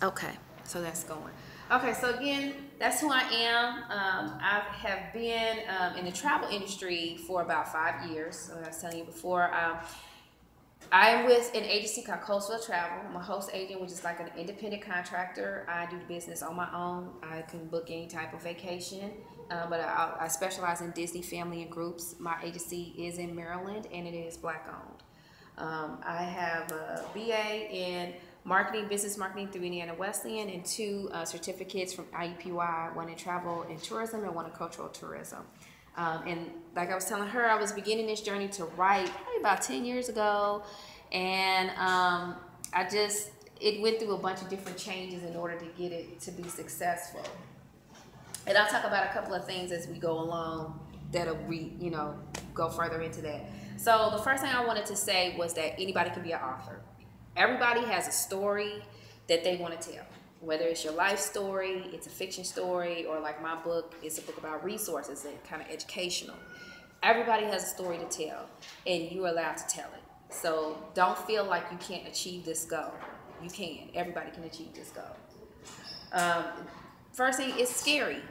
Okay, so that's going. Okay, so again, that's who I am. I have been in the travel industry for about 5 years. So I was telling you before. I am with an agency called Coastal Travel. I'm a host agent, which is like an independent contractor. I do the business on my own. I can book any type of vacation, but I specialize in Disney family and groups. My agency is in Maryland, and it is black owned. I have a BA in marketing, business marketing through Indiana Wesleyan, and two certificates from IUPUI, one in travel and tourism and one in cultural tourism. And like I was telling her, I was beginning this journey to write probably about 10 years ago. And it went through a bunch of different changes in order to get it to be successful. And I'll talk about a couple of things as we go along that'll go further into that. So the first thing I wanted to say was that anybody can be an author. Everybody has a story that they want to tell. Whether it's your life story, it's a fiction story, or like my book, it's a book about resources and kind of educational. Everybody has a story to tell, and you're allowed to tell it. So don't feel like you can't achieve this goal. You can. Everybody can achieve this goal. First thing, it's scary.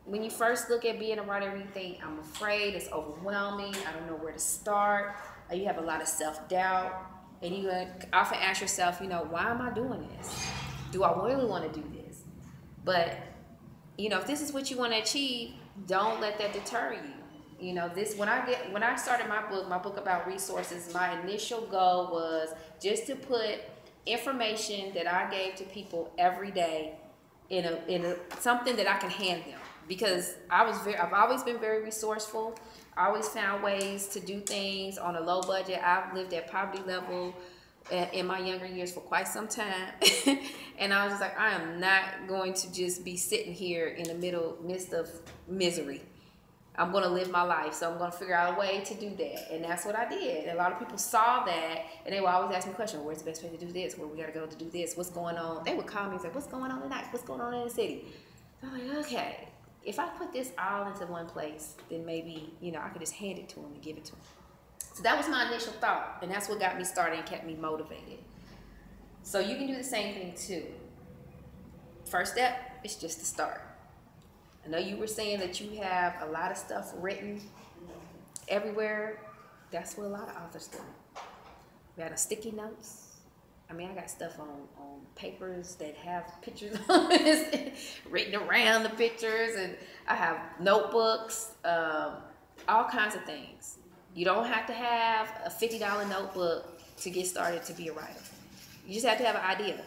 When you first look at being a writer, you think, I'm afraid, it's overwhelming, I don't know where to start. You have a lot of self-doubt, and you often ask yourself, why am I doing this? Do I really want to do this? But, if this is what you want to achieve, don't let that deter you. When I started my book about resources, my initial goal was just to put information that I gave to people every day in something that I can hand them, because I've always been very resourceful. I always found ways to do things on a low budget. I've lived at poverty level in my younger years for quite some time. And I was just like, I am not going to just be sitting here in the midst of misery. I'm going to live my life, so I'm going to figure out a way to do that. And that's what I did. And a lot of people saw that, and they would always ask me questions: where's the best way to do this? Where we got to go to do this? What's going on? They would call me and say, what's going on tonight? What's going on in the city? I'm like, okay, if I put this all into one place, then maybe, I could just hand it to them and give it to them. So that was my initial thought, and that's what got me started and kept me motivated. So you can do the same thing too. First step is just to start. I know you were saying that you have a lot of stuff written everywhere. That's what a lot of authors do. We got sticky notes. I got stuff on papers that have pictures on it, written around the pictures, and I have notebooks, all kinds of things. You don't have to have a $50 notebook to get started to be a writer. You just have to have an idea,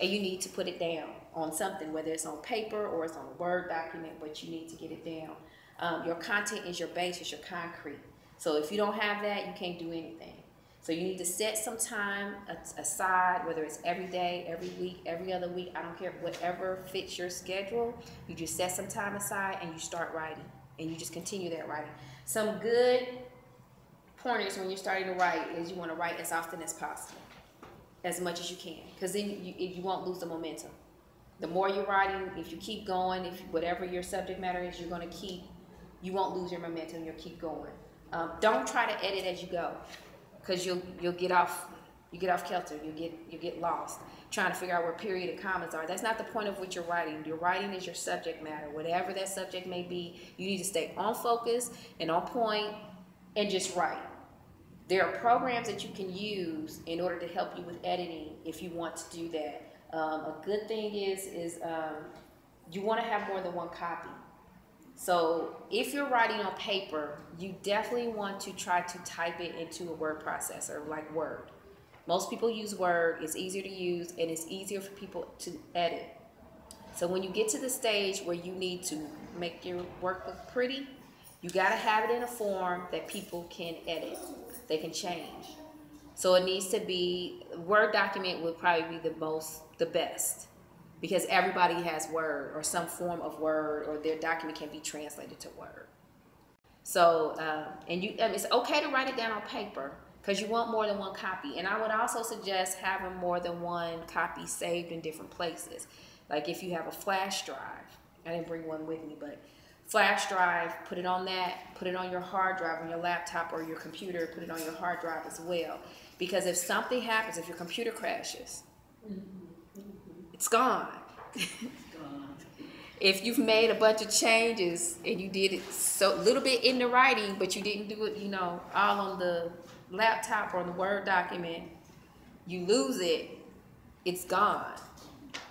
and you need to put it down on something, whether it's on paper or it's on a Word document, but you need to get it down. Your content is your base, it's your concrete. So if you don't have that, you can't do anything. So you need to set some time aside, whether it's every day, every week, every other week, I don't care, whatever fits your schedule. You just set some time aside and you start writing, and you just continue that writing. Some good pointers when you're starting to write is you want to write as often as possible, as much as you can, because then you won't lose the momentum. The more you're writing, if you keep going, if whatever your subject matter is, you won't lose your momentum, you'll keep going. Don't try to edit as you go, because you'll get off kilter, you get lost trying to figure out where period and commas are. That's not the point of what you're writing. Your writing is your subject matter. Whatever that subject may be, you need to stay on focus and on point and just write. There are programs that you can use in order to help you with editing if you want to do that. A good thing is you want to have more than one copy. So if you're writing on paper, you definitely want to try to type it into a word processor like Word. Most people use Word. It's easier to use, and it's easier for people to edit. So when you get to the stage where you need to make your work look pretty, you got to have it in a form that people can edit. They can change. So it needs to be, Word document would probably be the best, because everybody has Word or some form of Word, or their document can be translated to Word. So, it's okay to write it down on paper, because you want more than one copy. And I would also suggest having more than one copy saved in different places. Like if you have a flash drive, I didn't bring one with me, but flash drive, put it on that, put it on your hard drive on your laptop or your computer, put it on your hard drive as well. Because if something happens, if your computer crashes, it's gone. If you've made a bunch of changes and you did it so little bit in the writing, but you didn't do it, you know, all on the laptop or on the Word document, you lose it, it's gone.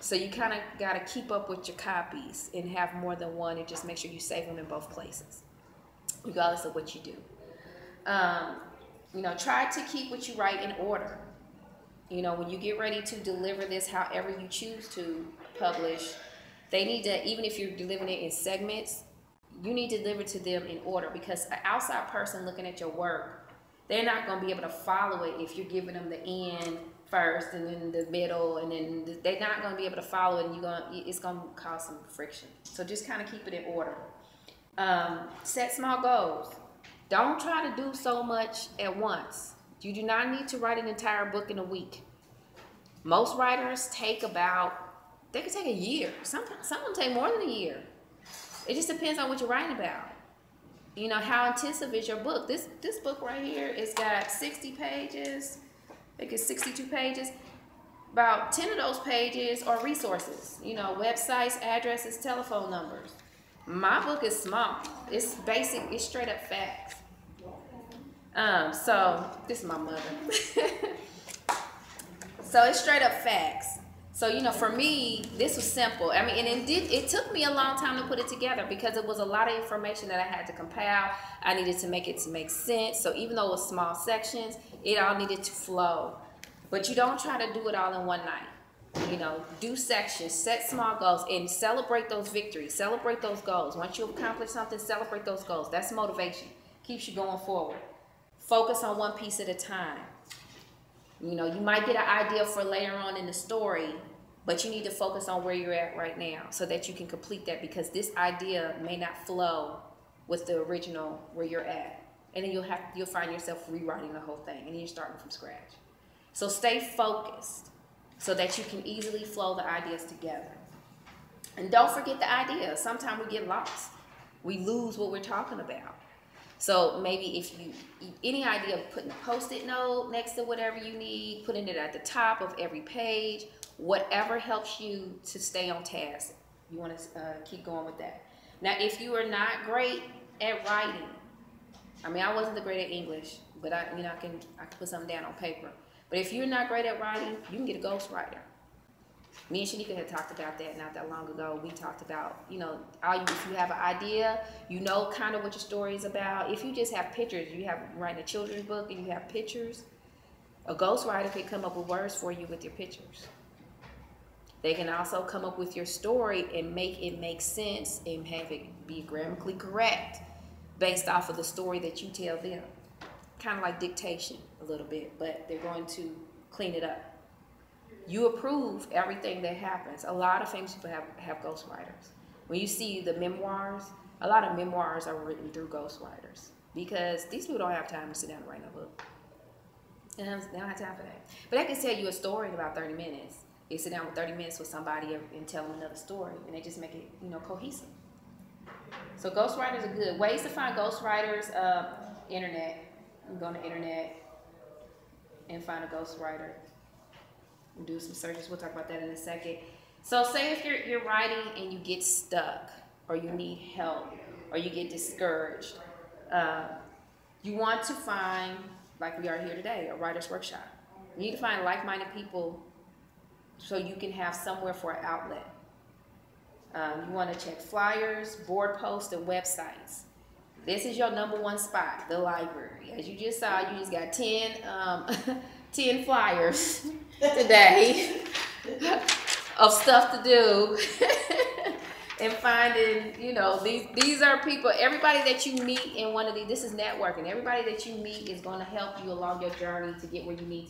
So you kind of got to keep up with your copies and have more than one, and just make sure you save them in both places, regardless of what you do. You know, try to keep what you write in order. You know, when you get ready to deliver this, however you choose to publish, they need to, even if you're delivering it in segments, you need to deliver to them in order, because an outside person looking at your work, they're not going to be able to follow it if you're giving them the end first and then the middle, and then they're not going to be able to follow it, and it's going to cause some friction. So just kind of keep it in order. Set small goals. Don't try to do so much at once. You do not need to write an entire book in a week. Most writers take they could take a year. Some of them take more than a year. It just depends on what you're writing about. You know, how intensive is your book? This book right here, it's got 60 pages. I think it's 62 pages. About 10 of those pages are resources. You know, websites, addresses, telephone numbers. My book is small. It's basic. It's straight up facts. So this is my mother. So it's straight up facts. So, you know, for me, this was simple. I mean, and it took me a long time to put it together, because it was a lot of information that I had to compile. I needed to make it to make sense. So even though it was small sections, it all needed to flow. But you don't try to do it all in one night. You know, do sections, set small goals, and celebrate those victories. Celebrate those goals. Once you accomplish something, celebrate those goals. That's motivation. Keeps you going forward. Focus on one piece at a time. You know, you might get an idea for later on in the story, but you need to focus on where you're at right now so that you can complete that, because this idea may not flow with the original where you're at. And then you'll find yourself rewriting the whole thing, and then you're starting from scratch. So stay focused so that you can easily flow the ideas together. And don't forget the idea. Sometimes we get lost. We lose what we're talking about. So maybe if any idea of putting a Post-it note next to whatever you need, putting it at the top of every page, whatever helps you to stay on task, you want to keep going with that. Now, if you are not great at writing, I mean, I wasn't the great at English, but I can put something down on paper. But if you're not great at writing, you can get a ghostwriter. Me and Shanika had talked about that not that long ago. We talked about, you know, if you have an idea, you know kind of what your story is about. If you just have pictures, you have writing a children's book and you have pictures, a ghostwriter can come up with words for you with your pictures. They can also come up with your story and make it make sense and have it be grammatically correct based off of the story that you tell them. Kind of like dictation a little bit, but they're going to clean it up. You approve everything that happens. A lot of famous people have ghostwriters. When you see the memoirs, a lot of memoirs are written through ghostwriters, because these people don't have time to sit down and write a book. They don't have time for that. But I can tell you a story in about 30 minutes. You sit down with 30 minutes with somebody and tell them another story, and they just make it, you know, cohesive. So ghostwriters are good. Ways to find ghostwriters, internet. You can go on the internet and find a ghostwriter. Do some searches. We'll talk about that in a second. So say if you're writing and you get stuck, or you need help, or you get discouraged, you want to find, like we are here today, a writer's workshop. You need to find like-minded people so you can have somewhere for an outlet. You want to check flyers, board posts, and websites. This is your #1 spot, the library. As you just saw, you just got 10 flyers today of stuff to do. And finding, you know, these are people, everybody that you meet in one of these, this is networking. Everybody that you meet is going to help you along your journey to get where you need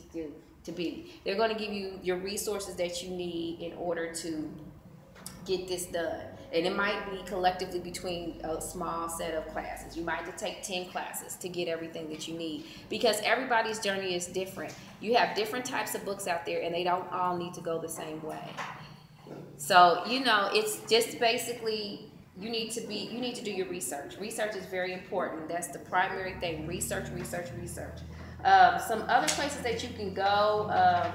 to be. They're going to give you your resources that you need in order to get this done. And it might be collectively between a small set of classes. You might have to take 10 classes to get everything that you need, because everybody's journey is different. You have different types of books out there, and they don't all need to go the same way. So, you know, it's just basically you need to do your research. Research is very important. That's the primary thing. Research, research, research. Some other places that you can go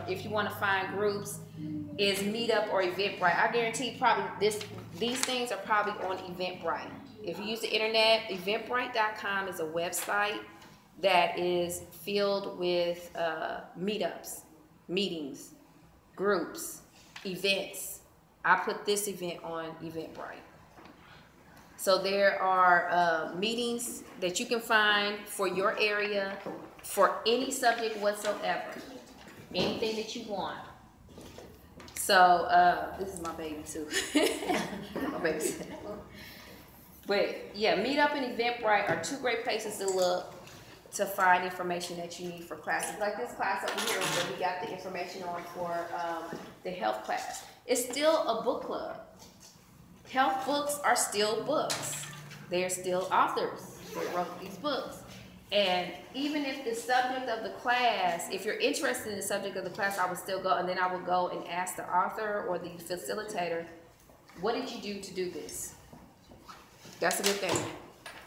if you want to find groups. is Meetup or Eventbrite. I guarantee probably these things are probably on Eventbrite. If you use the internet, eventbrite.com is a website that is filled with meetups, meetings, groups, events. I put this event on Eventbrite. So there are meetings that you can find for your area, for any subject whatsoever, anything that you want. So this is my baby too. My baby. But yeah, Meetup and Eventbrite are two great places to look to find information that you need for classes. Like this class over here where we got the information on for the health class. It's still a book club. Health books are still books. They're still authors. They wrote these books. And even if the subject of the class, if you're interested in the subject of the class, I would still go, and then I would go and ask the author or the facilitator, what did you do to do this? That's a good thing.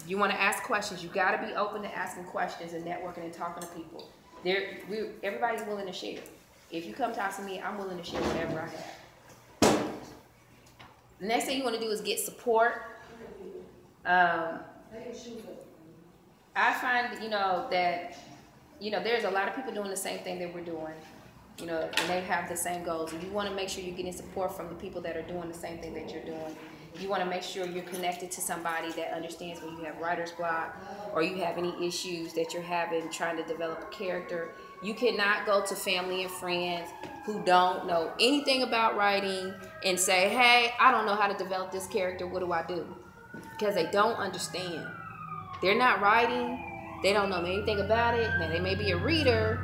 You want to ask questions. You got to be open to asking questions and networking and talking to people. Everybody's willing to share. If you come talk to me, I'm willing to share whatever I have. The next thing you want to do is get support. I find, that, there's a lot of people doing the same thing that we're doing, and they have the same goals. And you want to make sure you're getting support from the people that are doing the same thing that you're doing. You want to make sure you're connected to somebody that understands when you have writer's block or you have any issues that you're having trying to develop a character. You cannot go to family and friends who don't know anything about writing and say, hey, I don't know how to develop this character. What do I do? Because they don't understand. They're not writing. They don't know anything about it. Now, they may be a reader,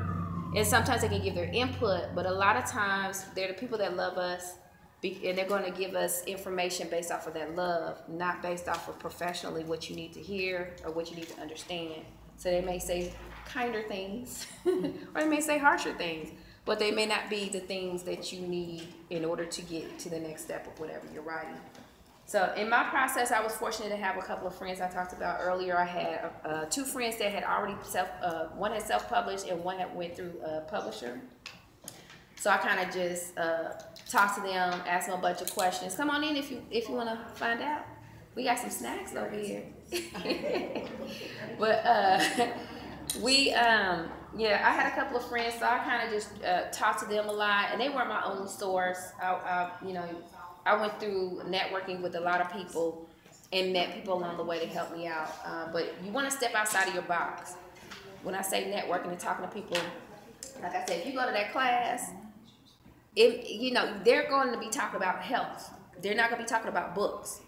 and sometimes they can give their input, but a lot of times they're the people that love us, and they're going to give us information based off of that love, not based off of professionally what you need to hear or what you need to understand. So they may say kinder things, or they may say harsher things, but they may not be the things that you need in order to get to the next step of whatever you're writing. So in my process, I was fortunate to have a couple of friends I talked about earlier. I had two friends that had already one had self-published and one had went through a publisher. So I kind of just talked to them, asked them a bunch of questions. Come on in if you want to find out. We got some snacks over here. But I had a couple of friends, so I kind of just talked to them a lot, and they weren't my only source. I went through networking with a lot of people and met people along the way to help me out. But you want to step outside of your box. When I say networking and talking to people, like I said, if you go to that class, they're going to be talking about health. They're not going to be talking about books.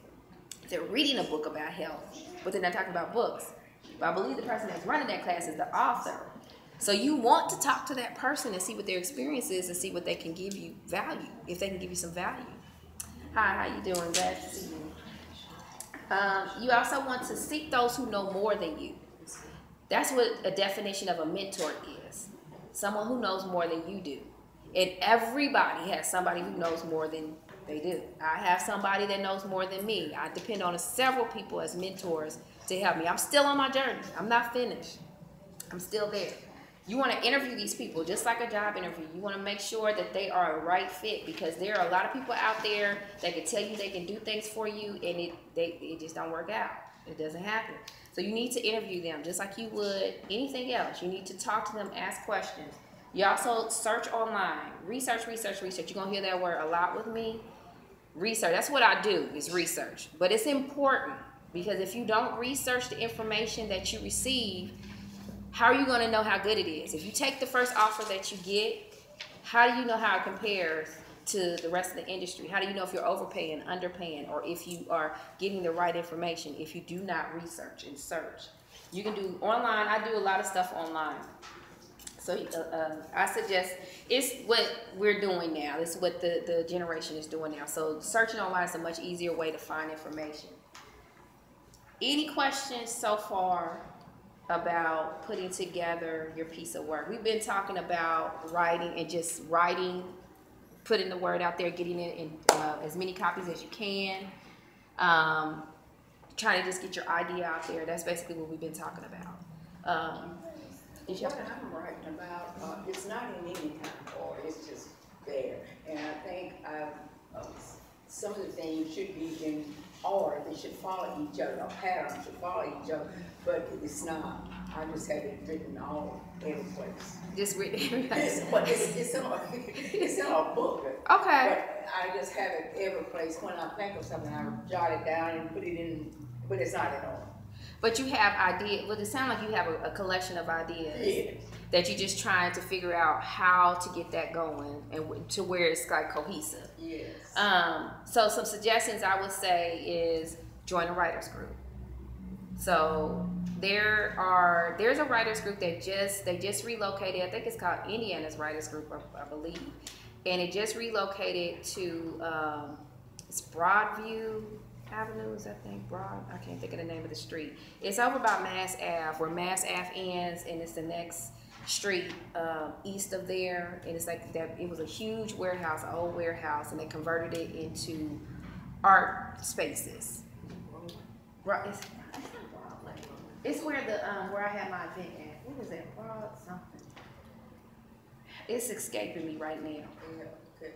They're reading a book about health, but they're not talking about books. But I believe the person that's running that class is the author. So you want to talk to that person and see what their experience is and see what they can give you value, if they can give you some value. Hi, how you doing? Glad to see you. You also want to seek those who know more than you. That's what a definition of a mentor is. Someone who knows more than you do. And everybody has somebody who knows more than they do. I have somebody that knows more than me. I depend on several people as mentors to help me. I'm still on my journey. I'm not finished. I'm still there. You want to interview these people just like a job interview. You want to make sure that they are a right fit, because there are a lot of people out there that can tell you they can do things for you, and it just don't work out. It doesn't happen. So you need to interview them just like you would anything else. You need to talk to them, ask questions. You also search online. Research. You're going to hear that word a lot with me. Research. That's what I do, is research. But it's important, because if you don't research the information that you receive, how are you going to know how good it is? If you take the first offer that you get, how do you know how it compares to the rest of the industry? How do you know if you're overpaying, underpaying, or if you are getting the right information if you do not research and search? You can do online. I do a lot of stuff online. So I suggest, it's what we're doing now. It's what the generation is doing now. So searching online is a much easier way to find information. Any questions so far about putting together your piece of work? We've been talking about writing and just writing, putting the word out there, getting it in as many copies as you can, trying to just get your idea out there. That's basically what we've been talking about. What I'm writing about, it's not in any kind of order. It's just there. And I think some of the things should be in order. They should follow each other. A pattern should follow each other, but it's not. I just have it written all every place. Just written every place. But it's in a book. Okay. But I just have it every place. When I think of something, I jot it down and put it in, but it's not in order. But you have ideas. Well, it sounds like you have a collection of ideas. Yes. That you're just trying to figure out how to get that going and to where it's like cohesive. Yes. So some suggestions I would say is join a writers group. So there's a writers group that just relocated. I think it's called Indiana's Writers Group, I believe, and it just relocated to it's Broadview Avenues, I think. I can't think of the name of the street. It's over by Mass Ave, where Mass Ave ends, and it's the next street east of there. And it's like that. It was a huge warehouse, an old warehouse, and they converted it into art spaces. Right. It's where the where I had my event at. What was that? Broad something. It's escaping me right now. Yeah, okay.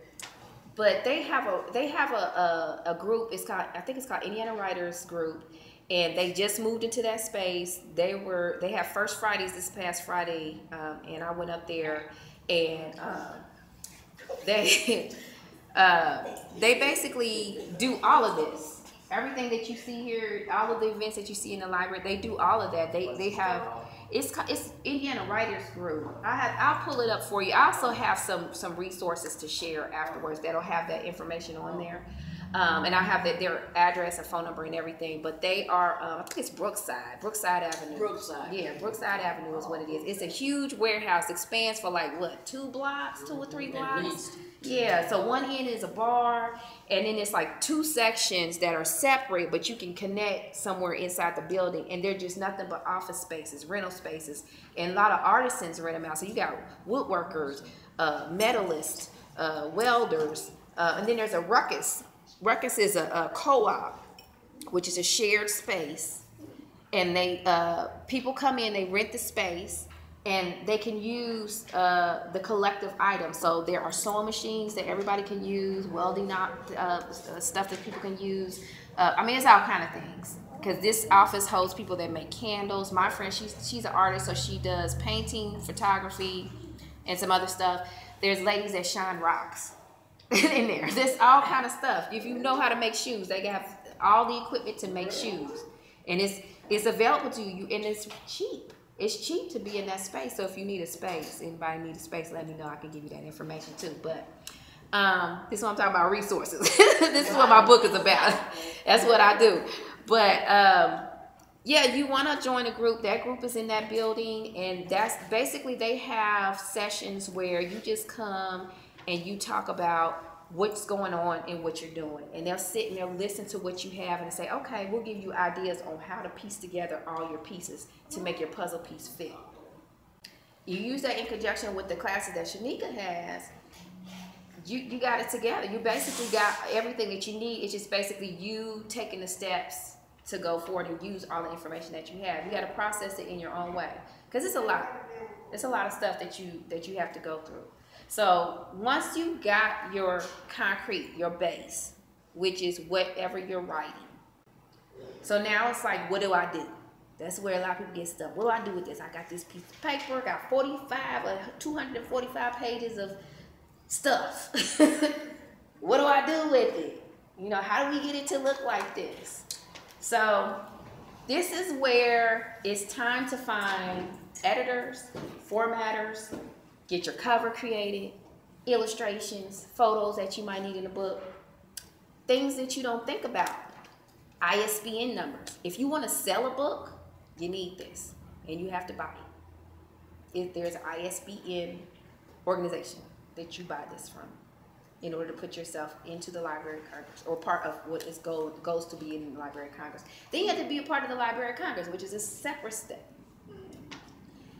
But they have a group. I think it's called Indiana Writers Group, and they just moved into that space. They have First Fridays this past Friday, and I went up there, and they basically do all of this. Everything that you see here, all of the events that you see in the library, they do all of that. They have it's Indiana Writers Group. I'll pull it up for you. I also have some resources to share afterwards that'll have that information on there, and I have their address and phone number and everything. But they are I think it's Brookside Avenue. Yeah, Brookside Avenue is what it is. It's a huge warehouse. It spans for like what, 2 or 3 blocks? At least. Yeah, so one end is a bar, and then it's like 2 sections that are separate, but you can connect somewhere inside the building, and they're just nothing but office spaces, rental spaces, and a lot of artisans rent them out. So you got woodworkers, metalists, welders, and then there's a Ruckus. Ruckus is a co-op, which is a shared space, and they people come in, they rent the space, and they can use the collective items. So there are sewing machines that everybody can use, welding stuff that people can use. I mean, it's all kind of things. Because this office holds people that make candles. My friend, she's an artist, so she does painting, photography, and some other stuff. There's ladies that shine rocks in there. There's all kind of stuff. If you know how to make shoes, they have all the equipment to make shoes. And it's available to you, and it's cheap. It's cheap to be in that space. So if you need a space, anybody need a space, let me know. I can give you that information too. But this is what I'm talking about, resources. This is what my book is about. That's what I do. But yeah, you want to join a group. That group is in that building, and that's basically, they have sessions where you just come and you talk about what's going on and what you're doing, and they'll sit and they'll listen to what you have and say, okay, we'll give you ideas on how to piece together all your pieces to make your puzzle piece fit. You use that in conjunction with the classes that Shanika has. You got it together. You basically got everything that you need. It's just basically you taking the steps to go forward and use all the information that you have. You got to process it in your own way, because it's a lot. It's a lot of stuff that you have to go through. So once you got your concrete, your base, which is whatever you're writing. So now it's like, what do I do? That's where a lot of people get stuck. What do I do with this? I got this piece of paper, got 245 pages of stuff. What do I do with it? You know, how do we get it to look like this? So this is where it's time to find editors, formatters, get your cover created, illustrations, photos that you might need in a book, things that you don't think about, ISBN numbers. If you want to sell a book, you need this, and you have to buy it. If there's an ISBN organization that you buy this from in order to put yourself into the Library of Congress, or part of what is goes to be in the Library of Congress. Then you have to be a part of the Library of Congress, which is a separate step.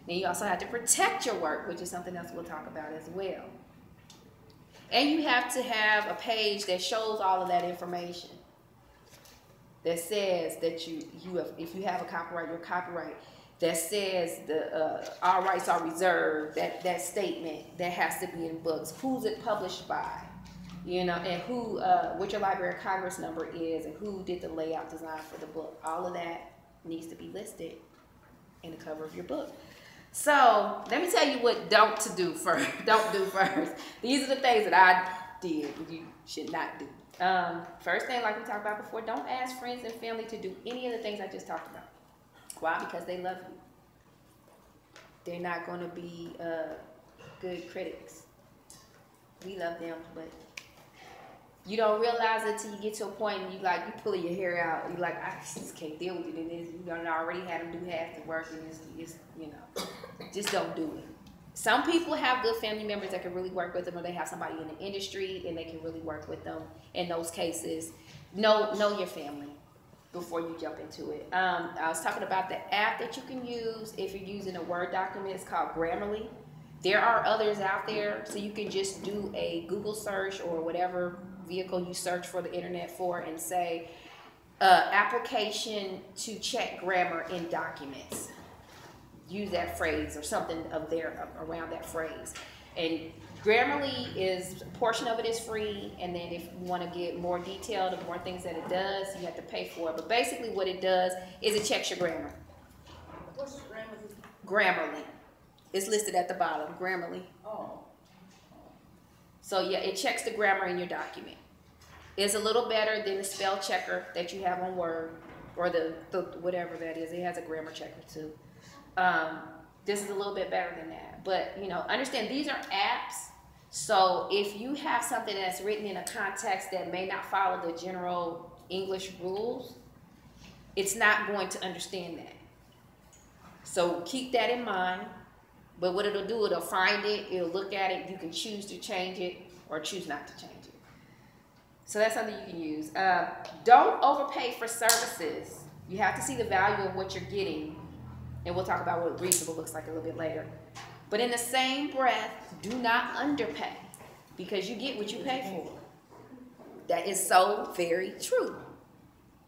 Then you also have to protect your work, which is something else we'll talk about as well. And you have to have a page that shows all of that information, that says that you have, if you have a copyright, your copyright, that says all rights are reserved, that statement that has to be in books. Who's it published by? You know, and who, what your Library of Congress number is, and who did the layout design for the book. All of that needs to be listed in the cover of your book. So let me tell you what don't do first. These are the things that I did that you should not do. First thing, like we talked about before, don't ask friends and family to do any of the things I just talked about. Why? Because they love you. They're not going to be good critics. We love them, but you don't realize it till you get to a point and you pulling your hair out. You like, I just can't deal with it. And you done already had them do half the work, and it's you know, just don't do it. Some people have good family members that can really work with them, or they have somebody in the industry and they can really work with them. In those cases, know your family before you jump into it. I was talking about the app that you can use if you're using a Word document. It's called Grammarly. There are others out there, so you can just do a Google search or whatever vehicle you search for the internet for and say, application to check grammar in documents. Use that phrase or something around that phrase. And Grammarly is, a portion of it is free, and then if you want to get more detailed, the more things that it does, you have to pay for it. But basically what it does is it checks your grammar. What's Grammarly? Grammarly. It's listed at the bottom, Grammarly. Oh. So yeah, it checks the grammar in your document. It's a little better than the spell checker that you have on Word, or the whatever that is. It has a grammar checker too. This is a little bit better than that. But you know, understand these are apps. So if you have something that's written in a context that may not follow the general English rules, it's not going to understand that. So keep that in mind. But what it'll do, it'll find it, it'll look at it, you can choose to change it or choose not to change it. So that's something you can use. Don't overpay for services. You have to see the value of what you're getting. And we'll talk about what reasonable looks like a little bit later. But in the same breath, do not underpay, because you get what you pay for. That is so very true.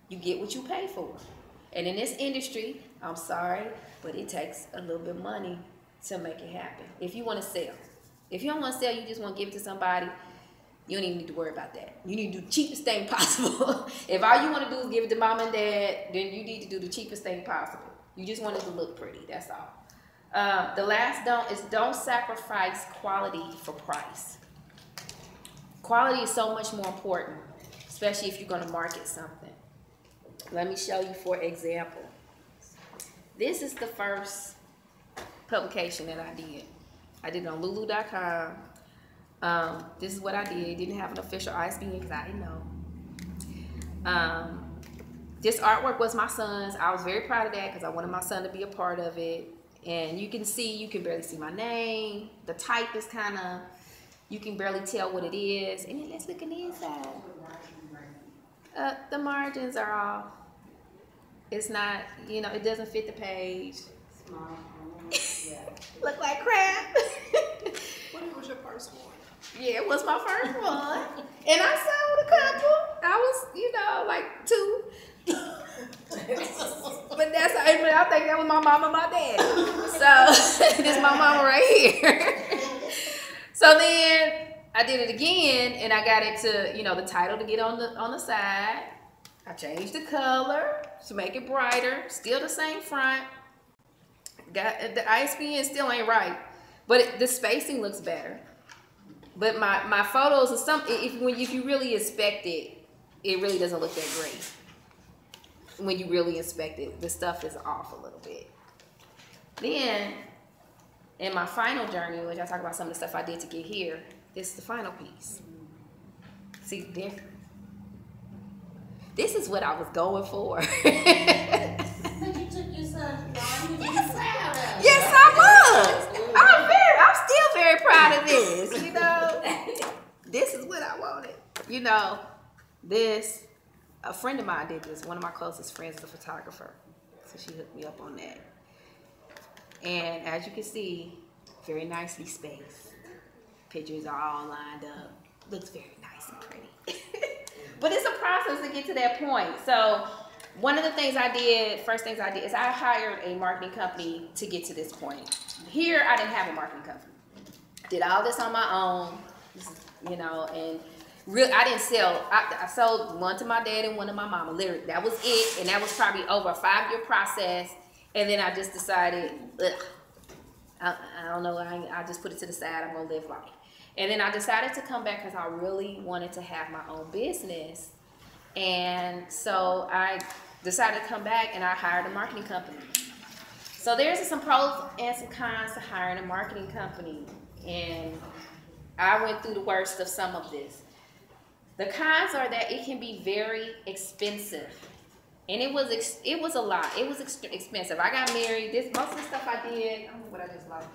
You get what you pay for. And in this industry, I'm sorry, but it takes a little bit of money to make it happen. If you want to sell. If you don't want to sell, you just want to give it to somebody, you don't even need to worry about that. You need to do the cheapest thing possible. If all you want to do is give it to mom and dad, then you need to do the cheapest thing possible. You just want it to look pretty, that's all. The last don't is don't sacrifice quality for price. Quality is so much more important, especially if you're going to market something. Let me show you, for example. This is the first publication that I did. I did it on lulu.com. This is what I did. Didn't have an official ISBN because I didn't know. This artwork was my son's. I was very proud of that because I wanted my son to be a part of it. And you can barely see my name. The type is kind of, you can barely tell what it is. And then let's look at the inside. The margins are off. It's not, you know, it doesn't fit the page. Look like crap. What was your first one? Yeah, it was my first one. And I sold a couple. I was, you know, like 2. But that's, I think that was my mom and my dad. So this is my mama right here. So then I did it again, and I got it to, you know, the title to get on the side. I changed the color to make it brighter. Still the same front. Got the ISBN still ain't right, but the spacing looks better. But my photos and some, if you really inspect it, it really doesn't look that great. When you really inspect it, the stuff is off a little bit. Then, in my final journey, which I talk about some of the stuff I did to get here, this is the final piece. See the difference? This is what I was going for. But you took your son beyond, you were proud of. Yes, I was. I'm still very proud of this. You know, this is what I wanted. You know, this. A friend of mine did this. One of my closest friends is a photographer, so she hooked me up on that. And as you can see, very nicely spaced. Pictures are all lined up. Looks very nice and pretty. But it's a process to get to that point. So one of the things I did, first things I did is I hired a marketing company to get to this point. Here, I didn't have a marketing company. Did all this on my own, you know, and I didn't sell. I sold one to my dad and one to my mama. Literally, that was it, and that was probably over a 5-year process. And then I just decided, I don't know, I just put it to the side. I'm gonna live life. And then I decided to come back because I really wanted to have my own business. And so I decided to come back and I hired a marketing company. So there's some pros and some cons to hiring a marketing company. And I went through the worst of some of this. The cons are that it can be very expensive. And it was a lot. It was expensive. I got married. Most of the stuff I did, I don't know what I just like.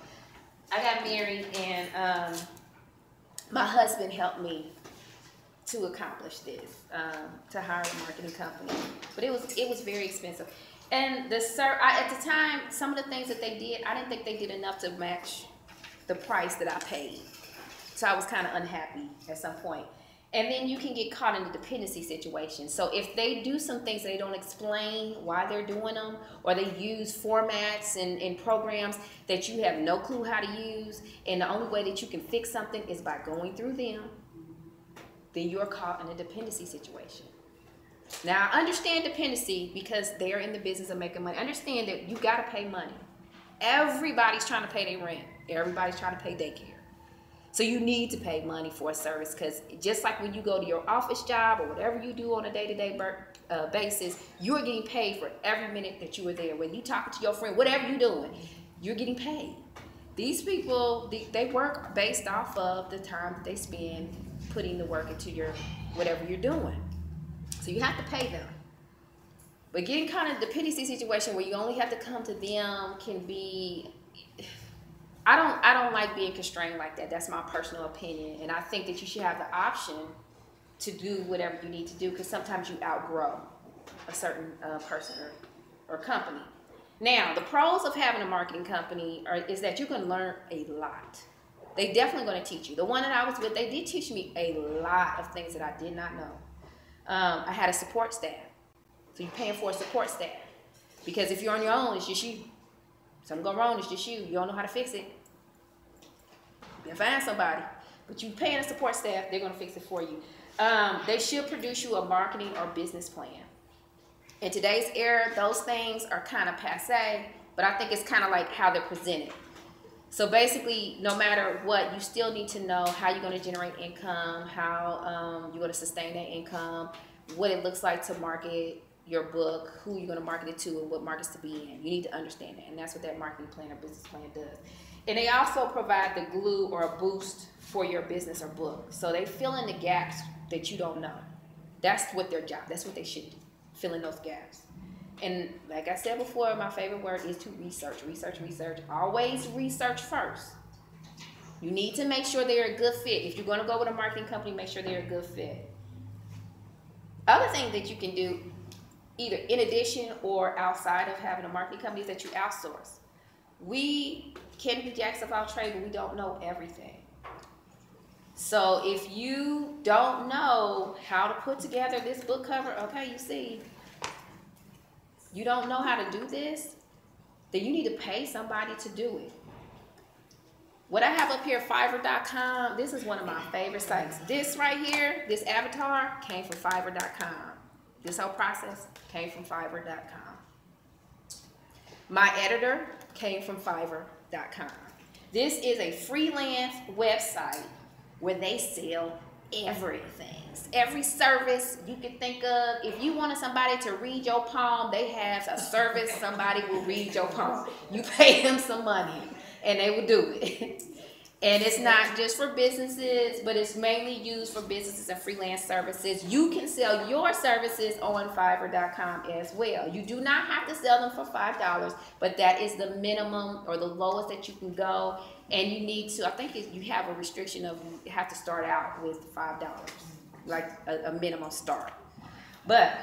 I got married and my husband helped me to accomplish this, to hire a marketing company. But it was very expensive. And at the time, some of the things that they did, I didn't think they did enough to match the price that I paid. So I was kind of unhappy at some point. And then you can get caught in a dependency situation. So if they do some things, they don't explain why they're doing them, or they use formats and programs that you have no clue how to use, and the only way that you can fix something is by going through them, then you're caught in a dependency situation. Now, I understand dependency because they're in the business of making money. Understand that you got to pay money. Everybody's trying to pay their rent. Everybody's trying to pay daycare. So you need to pay money for a service, because just like when you go to your office job or whatever you do on a day-to-day basis, you're getting paid for every minute that you were there. When you talking to your friend, whatever you're doing, you're getting paid. These people, they work based off of the time that they spend putting the work into your whatever you're doing. So you have to pay them. But getting caught in a dependency situation where you only have to come to them can be... I don't like being constrained like that. That's my personal opinion. And I think that you should have the option to do whatever you need to do, because sometimes you outgrow a certain person or company. Now, the pros of having a marketing company is that you can learn a lot. They definitely going to teach you. The one that I was with, they did teach me a lot of things that I did not know. I had a support staff. So you're paying for a support staff. Because if you're on your own, it's just you. Something go wrong, it's just you. You don't know how to fix it. You can find somebody. But you paying a support staff, they're going to fix it for you. They should produce you a marketing or business plan. In today's era, those things are kind of passe, but I think it's kind of like how they're presented. So basically, no matter what, you still need to know how you're going to generate income, how you're going to sustain that income, what it looks like to market your book, who you're going to market it to, and what markets to be in. You need to understand that, and that's what that marketing plan or business plan does. And they also provide the glue or a boost for your business or book. So they fill in the gaps that you don't know. That's what their job, that's what they should do, fill in those gaps. And like I said before, my favorite word is to research. Always research first. You need to make sure they're a good fit. If you're going to go with a marketing company, make sure they're a good fit. Other thing that you can do, either in addition or outside of having a marketing company, is that you outsource. We can be jacks of all trade, but we don't know everything. So if you don't know how to put together this book cover, okay, you see, you don't know how to do this, then you need to pay somebody to do it. What I have up here, Fiverr.com, this is one of my favorite sites. This right here, this avatar, came from Fiverr.com. This whole process came from Fiverr.com. My editor came from Fiverr.com. This is a freelance website where they sell everything. Every service you can think of. If you wanted somebody to read your poem, they have a service, somebody will read your poem. You pay them some money and they will do it. And it's not just for businesses, but it's mainly used for businesses and freelance services. You can sell your services on Fiverr.com as well. You do not have to sell them for $5, but that is the minimum or the lowest that you can go. And you need to, I think you have a restriction of you have to start out with $5, like a minimum start. But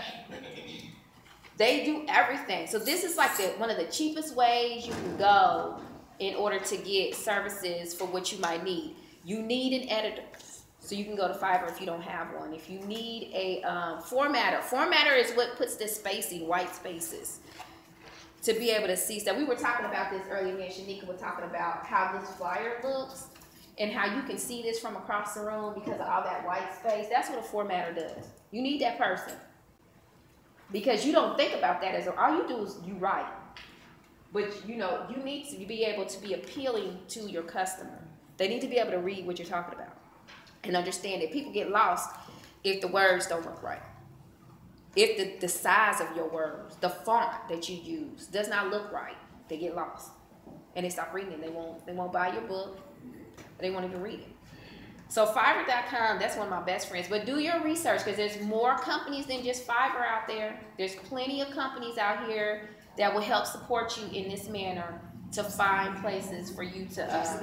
they do everything. So this is like one of the cheapest ways you can go in order to get services for what you might need. You need an editor. So you can go to Fiverr if you don't have one. If you need a formatter is what puts the spacing, white spaces, to be able to see stuff. We were talking about this earlier. Me and Shanika were talking about how this flyer looks and how you can see this from across the room because of all that white space. That's what a formatter does. You need that person because you don't think about that as all you do is you write. But you know, you need to be able to be appealing to your customer. They need to be able to read what you're talking about and understand it. People get lost if the words don't look right. If the size of your words, the font that you use does not look right, they get lost and they stop reading. They won't buy your book. They won't even read it. So Fiverr.com, that's one of my best friends. But do your research because there's more companies than just Fiverr out there. There's plenty of companies out here that will help support you in this manner to find places for you to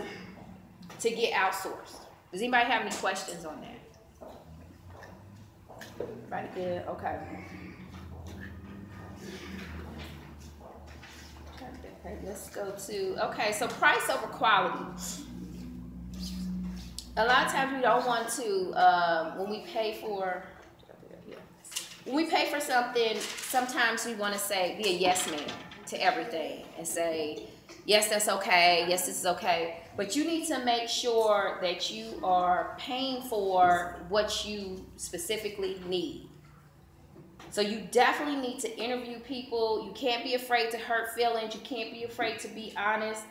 get outsourced. Does anybody have any questions on that? Everybody good? Okay. Okay, let's go to, okay, so price over quality. A lot of times we don't want to, when we pay for something, sometimes we want to say, be a yes man to everything and say, yes, that's okay, yes, this is okay. But you need to make sure that you are paying for what you specifically need. So you definitely need to interview people. You can't be afraid to hurt feelings. You can't be afraid to be honest.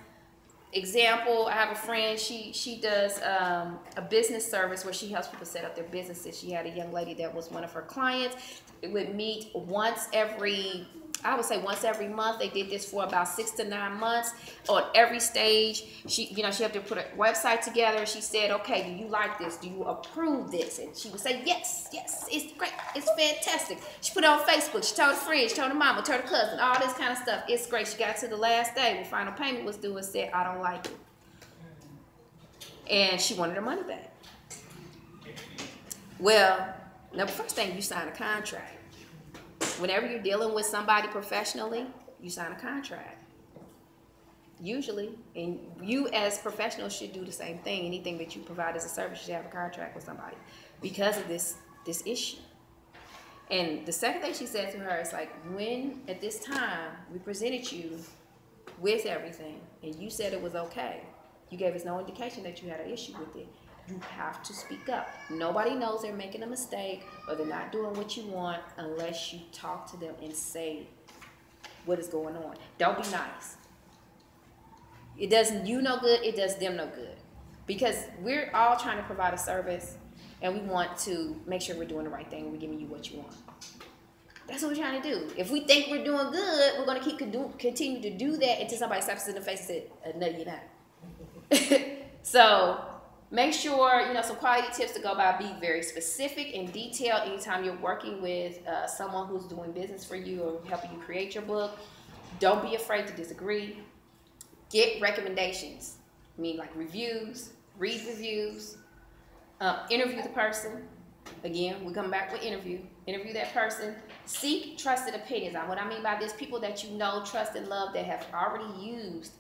Example, I have a friend, she does a business service where she helps people set up their businesses. She had a young lady that was one of her clients. It would meet once every month. They did this for about 6 to 9 months on every stage. She had to put a website together. She said, okay, do you like this? Do you approve this? And she would say, yes, it's great. It's fantastic. She put it on Facebook. She told her friends, she told her mama, told her cousin, all this kind of stuff. It's great. She got to the last day when final payment was due and said, I don't like it. And she wanted her money back. Well, now the first thing, you sign a contract. Whenever you're dealing with somebody professionally, you sign a contract. Usually, and you as professionals should do the same thing. Anything that you provide as a service, you should have a contract with somebody because of this issue. And the second thing she said to her is like, when at this time we presented you with everything and you said it was okay, you gave us no indication that you had an issue with it. You have to speak up. Nobody knows they're making a mistake or they're not doing what you want unless you talk to them and say what is going on. Don't be nice. It does you no good, it does them no good. Because we're all trying to provide a service and we want to make sure we're doing the right thing and we're giving you what you want. That's what we're trying to do. If we think we're doing good, we're going to continue to do that until somebody slaps us in the face and says, no, you're not. So make sure, some quality tips to go by. Be very specific and detailed anytime you're working with someone who's doing business for you or helping you create your book. Don't be afraid to disagree. Get recommendations. I mean, like reviews, read reviews, interview the person. Again, we come back with interview that person. Seek trusted opinions. Now, what I mean by this, people that you know, trust, and love that have already used